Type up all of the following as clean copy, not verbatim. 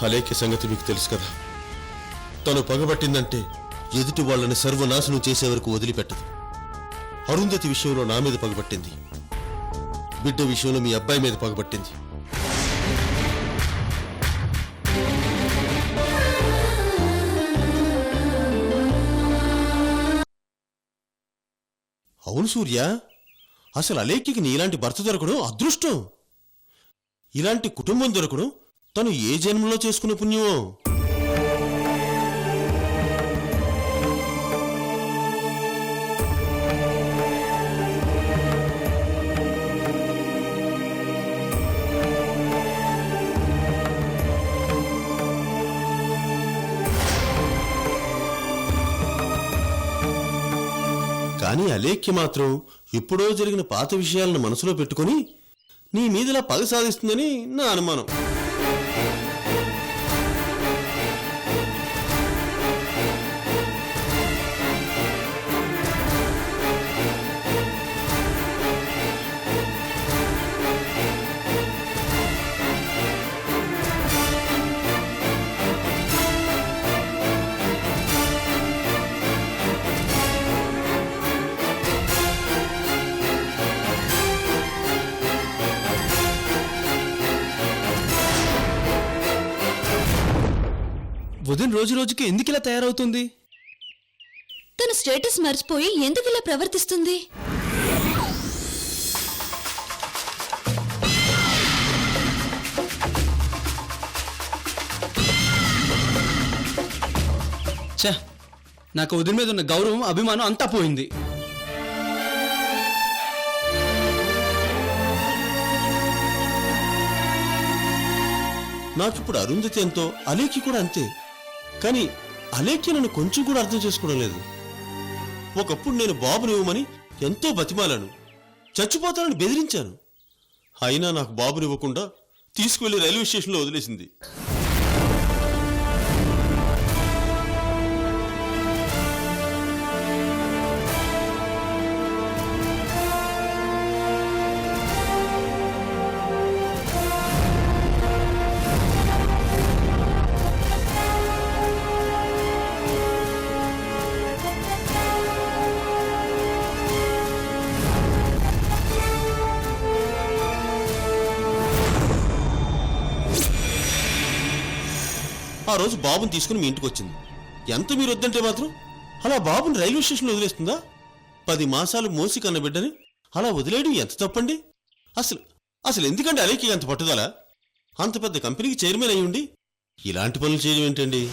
అలేఖ్య సంగతి మీకు తెలుసు కదా. తను పగబట్టిందంటే ఎదుటి వాళ్ళని సర్వనాశనం చేసే వరకు వదిలిపెట్టదు. అరుంధతి విషయంలో నా మీద పగబట్టింది, బిడ్డ విషయంలో మీ అబ్బాయి మీద పగబట్టింది. అవును సూర్య, అసలు అలేఖ్యకి నీలాంటి భర్త దొరకడం అదృష్టం. ఇలాంటి కుటుంబం దొరకడం తను ఏ జన్మలో చేసుకునే పుణ్యమో. కానీ అలేఖ్య మాత్రం ఎప్పుడో జరిగిన పాత విషయాలను మనసులో పెట్టుకుని నీ మీదలా పగ సాధిస్తుందని నా అనుమానం. వదిన రోజు రోజుకి ఎందుకు ఇలా తయారవుతుంది? తన స్టేటస్ మర్చిపోయి ఎందుకు ఇలా ప్రవర్తిస్తుంది? ఛ, నాకు వదిన మీద ఉన్న గౌరవం, అభిమానం అంతా పోయింది. నాకిప్పుడు అరుంధతి ఎంతో అలేఖ్య కూడా అంతే. కానీ అలేఖ్య నన్ను కొంచెం కూడా అర్థం చేసుకోవడం లేదు. ఒకప్పుడు నేను బాబునివ్వమని ఎంతో బతిమాలాను, చచ్చిపోతానని బెదిరించాను. అయినా నాకు బాబునివ్వకుండా తీసుకువెళ్లి రైల్వే స్టేషన్లో వదిలేసింది. ఆ రోజు బాబుని తీసుకుని మీ ఇంటికి వచ్చింది. ఎంత మీరు వద్దంటే మాత్రం అలా బాబుని రైల్వే స్టేషన్లో వదిలేస్తుందా? 10 మాసాలు మోసి కన్న బిడ్డని అలా వదిలేయడం ఎంత తప్పండి? అసలు ఎందుకంటే అలేఖ్య అంత పట్టుదల? అంత పెద్ద కంపెనీకి చైర్మన్ అయ్యి ఉండి ఇలాంటి పనులు చేయడం ఏంటండి?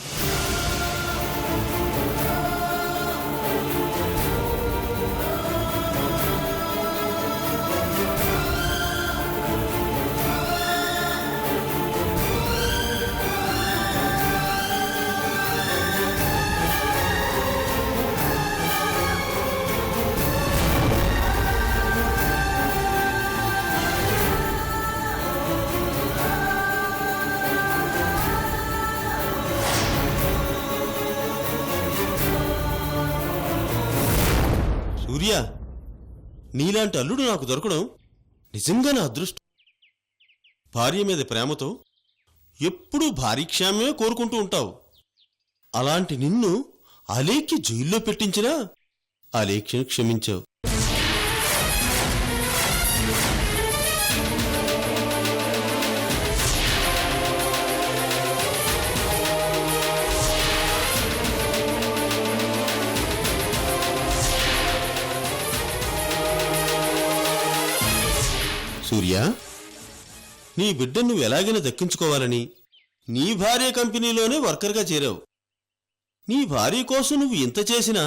సూర్య, నీలాంటి అల్లుడు నాకు దొరకడం నిజంగా నా అదృష్టం. భార్య మీద ప్రేమతో ఎప్పుడూ భారీ క్షేమమే కోరుకుంటూ ఉంటావు. అలాంటి నిన్ను అలేఖ్య జైల్లో పెట్టించినా అలేఖ్యను క్షమించావు. సూర్య, నీ బిడ్డను నువ్వు ఎలాగైనా దక్కించుకోవాలని నీ భార్య కంపెనీలోనే వర్కర్గా చేరావు. నీ భార్య కోసం నువ్వు ఇంత చేసినా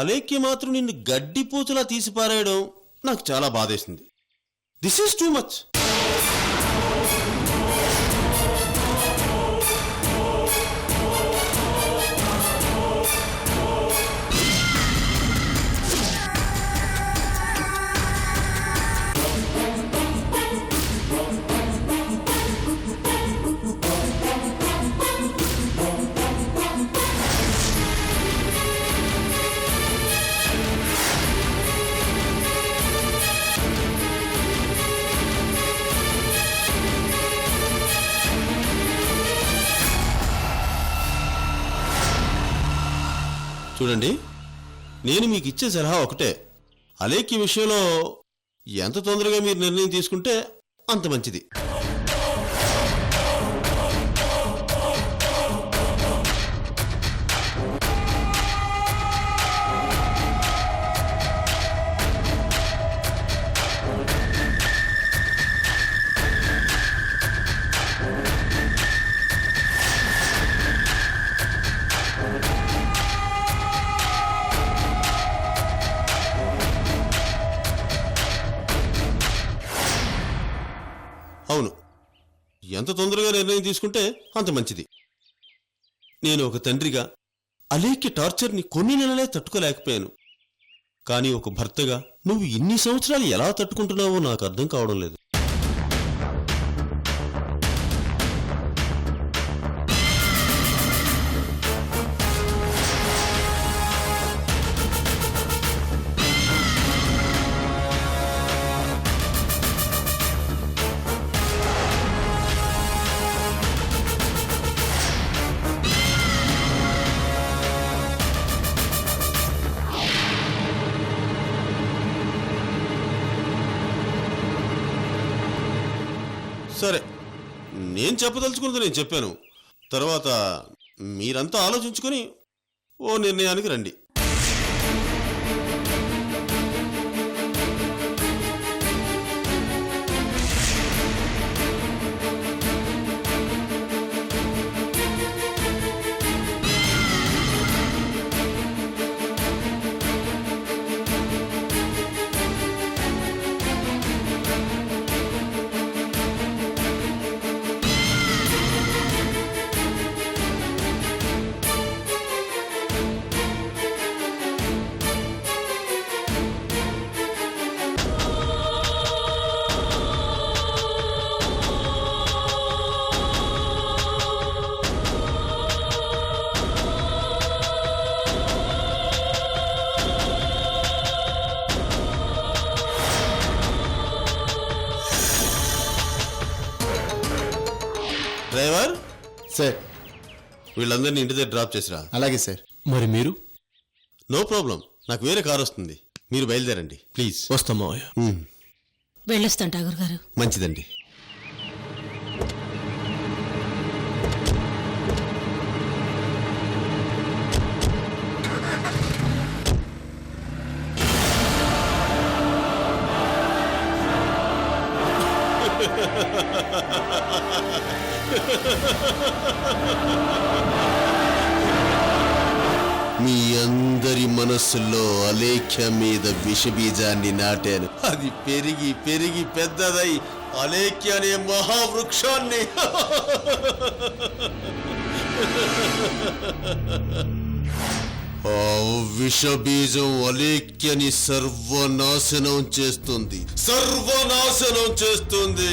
అలేఖ్య మాత్రం నిన్ను గడ్డిపోతులా తీసిపారేయడం నాకు చాలా బాధేసింది. This is too much. చూడండి, నేను మీకు ఇచ్చే సలహా ఒకటే. అలేఖ్య విషయంలో ఎంత తొందరగా మీరు నిర్ణయం తీసుకుంటే అంత మంచిది. అవును, ఎంత తొందరగా నిర్ణయం తీసుకుంటే అంత మంచిది. నేను ఒక తండ్రిగా అలేఖ్య టార్చర్ని కొన్ని నెలలే తట్టుకోలేకపోయాను. కానీ ఒక భర్తగా నువ్వు ఇన్ని సంవత్సరాలు ఎలా తట్టుకుంటున్నావో నాకు అర్థం కావడం లేదు. సరే, నేను చెప్పదలుచుకున్నది నేను చెప్పాను. తర్వాత మీరంతా ఆలోచించుకొని ఓ నిర్ణయానికి రండి. Driver sir. వీళ్ళందరినీ ఇంటి దగ్గర డ్రాప్ చేసిరా. అలాగే సార్. మరి మీరు? నో ప్రాబ్లం, నాకు వేరే కారు వస్తుంది. మీరు బయలుదేరండి ప్లీజ్. వస్తాం మావయ్య. వెళ్ళొస్తాను ఠాగూర్ గారు. మంచిదండి. మీ అందరి మనస్సుల్లో అలేఖ్య మీద విషబీజాన్ని నాటాను. అది పెరిగి పెరిగి పెద్దదై అలేఖ్య అనే మహావృక్షాన్ని ఆ విషబీజం అలేఖ్యని సర్వనాశనం చేస్తుంది, సర్వనాశనం చేస్తుంది.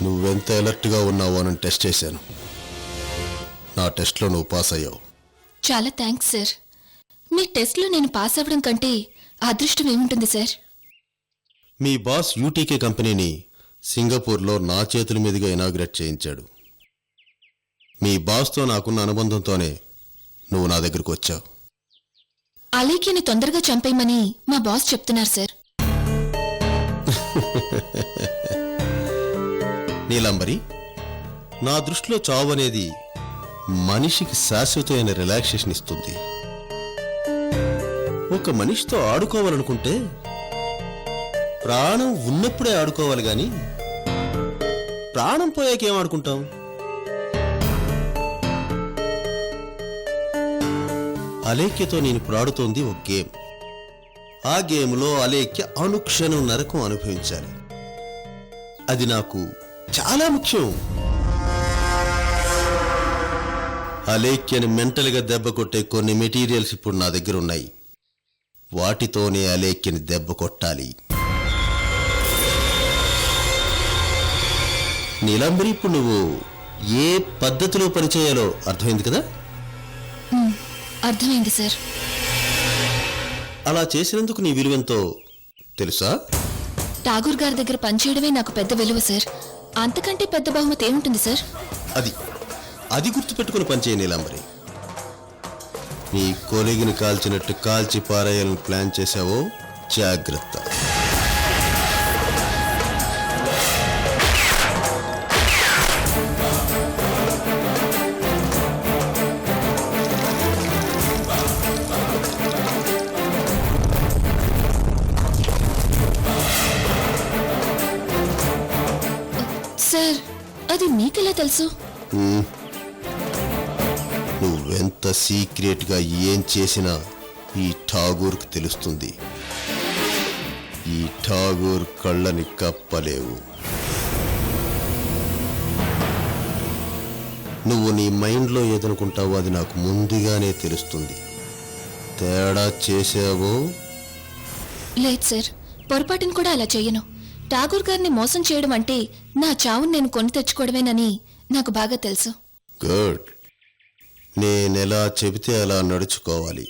నువ్వెంత అలర్ట్గా ఉన్నావో అని టెస్ట్ చేశాను. నా టెస్ట్లో నువ్వు పాస్ అయ్యావు. చాలా థ్యాంక్స్ సార్. మీ టెస్ట్లో నేను పాస్ అవ్వడం కంటే అదృష్టం ఏముంటుంది సార్? మీ బాస్ యూటీకే కంపెనీని సింగపూర్లో నా చేతుల మీదుగా ఇనాగ్రేట్ చేయించాడు. మీ బాస్తో నాకున్న అనుబంధంతోనే నువ్వు నా దగ్గరకు వచ్చావు. అలేఖ్యని తొందరగా చంపేయమని మా బాస్ చెప్తున్నారు సార్. నీలాంబరి, నా దృష్టిలో చావు అనేది మనిషికి శాశ్వతమైన రిలాక్సేషన్ ఇస్తుంది. ఒక మనిషితో ఆడుకోవాలనుకుంటే ప్రాణం ఉన్నప్పుడే ఆడుకోవాలి గాని ప్రాణం పోయాక ఏం ఆడుకుంటాం? అలేఖ్యతో నేను ఇప్పుడు ఆడుతోంది ఒక గేమ్. ఆ గేమ్లో అలేఖ్య అనుక్షణం నరకం అనుభవించాలి. అది నాకు చాలా ముఖ్యం. అలేఖ్యని మెంటల్గా దెబ్బ కొట్టే కొన్ని మెటీరియల్స్ ఇప్పుడు నా దగ్గర ఉన్నాయి. వాటితోనే అలేఖ్యని దెబ్బ కొట్టాలి. నీలాంబరి, ఇప్పుడు నువ్వు ఏ పద్ధతిలో పనిచేయాలో అర్థమైంది కదా? అర్థమైంది సార్. అలా చేసినందుకు నీ విలువెంతో తెలుసా? ఠాగూర్ గారి దగ్గర పనిచేయడమే నాకు పెద్ద విలువ సార్. అంతకంటే పెద్ద బహుమతి ఏముంటుంది సార్? అది గుర్తుపెట్టుకుని పనిచేయ నీలాంబరి. నీ కొలిగిని కాల్చినట్టు కాల్చి పారేయాలని ప్లాన్ చేశావో జాగ్రత్త. సార్, అది మీకెలా తెలుసు? నువ్వెంత సీక్రెట్గా ఏం చేసినా ఈ ఠాగూర్కి తెలుస్తుంది. ఈ ఠాగూర్ కళ్ళని కప్పలేవు. నువ్వు నీ మైండ్లో ఏదనుకుంటావో అది నాకు ముందుగానే తెలుస్తుంది. తేడా చేసావో? లేదు సార్, పొరపాటును కూడా అలా చెయ్యను. ఠాగూర్ గారిని మోసం చేయడం అంటే నా చావును నేను కొని తెచ్చుకోవడమేనని నాకు బాగా తెలుసు. గుడ్. నేనెలా చెబితే అలా నడుచుకోవాలి.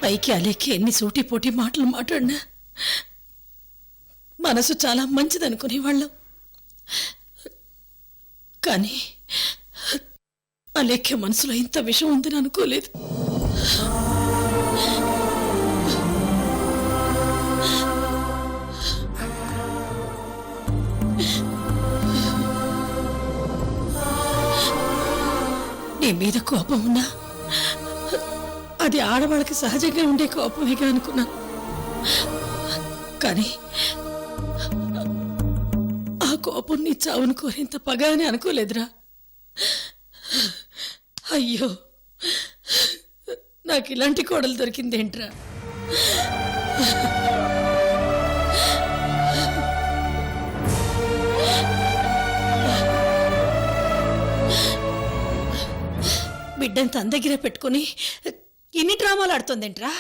పైకి అలేఖ్య ఎన్ని సూటిపోటి మాటలు మాట్లాడినా మనసు చాలా మంచిదనుకునేవాళ్ళం. కానీ అలేఖ్య మనసులో ఇంత విషం ఉందని అనుకోలేదు. నీ మీద కోపం ఉన్నా అది ఆడవాళ్ళకి సహజంగా ఉండే కోపమేగా అనుకున్నాను. కానీ ఆ కోపం నీ చావును కోరేంత పగా అని అనుకోలేదురా. అయ్యో, నాకు ఇలాంటి కోడలు దొరికిందేంట్రా. బిడ్డను తన దగ్గర పెట్టుకుని ఎన్ని డ్రామాలు ఆడుతోందేంట్రా.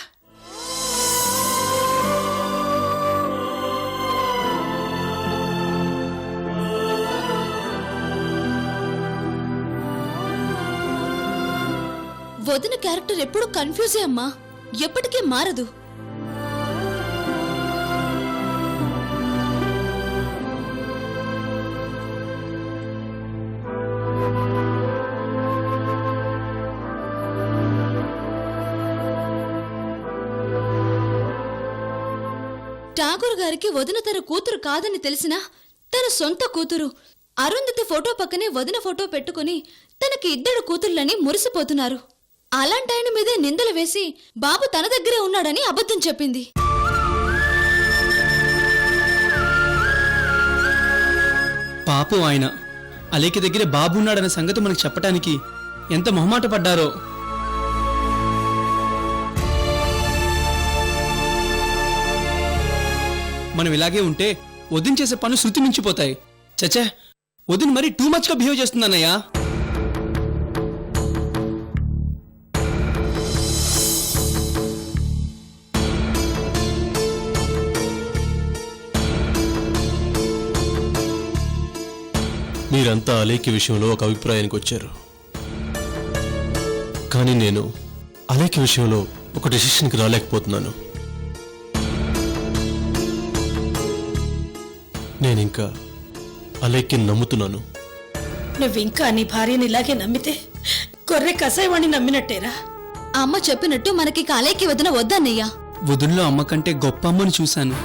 వదిన క్యారెక్టర్ ఎప్పుడు కన్ఫ్యూజే అమ్మా, ఎప్పటికీ మారదు. ఠాగూర్ గారికి వదిన తన కూతురు కాదని తెలిసినా తన సొంత కూతురు అరుంధతి ఫోటో పక్కనే వదిన ఫోటో పెట్టుకుని తనకి 2 కూతుర్లని మురిసిపోతున్నారు. అలాంటి ఆయన మీదే నిందలు వేసి బాబు తన దగ్గరే ఉన్నాడని అబద్ధం చెప్పింది. పాపం ఆయన అలేకి దగ్గరే బాబు ఉన్నాడనే సంగతి మనకు చెప్పడానికి ఎంత మొహమాట పడ్డారో. మనం ఇలాగే ఉంటే వదిన చేసే పనులు శృతి మించిపోతాయి. చచ్చే, వదిన మరీ టూ మచ్గా బిహేవ్ చేస్తుందన్నయ్యా. మీరంతా అలేకి విషయంలో ఒక అభిప్రాయానికి వచ్చారు, కానీ నేను అలేకి విషయంలో ఒక డెసిషన్కి రాలేకపోతున్నాను. నేనింకా అలేకి నమ్ముతున్నాను. నువ్వింకా నీ భార్యని ఇలాగే నమ్మితే గొర్రె కసాయివాణ్ణి నమ్మినట్టేరా. అమ్మ చెప్పినట్టు మనకి కాలేకి వదిన వద్దన్నయ్యా. వదినలో అమ్మ కంటే గొప్ప అమ్మని చూశాను.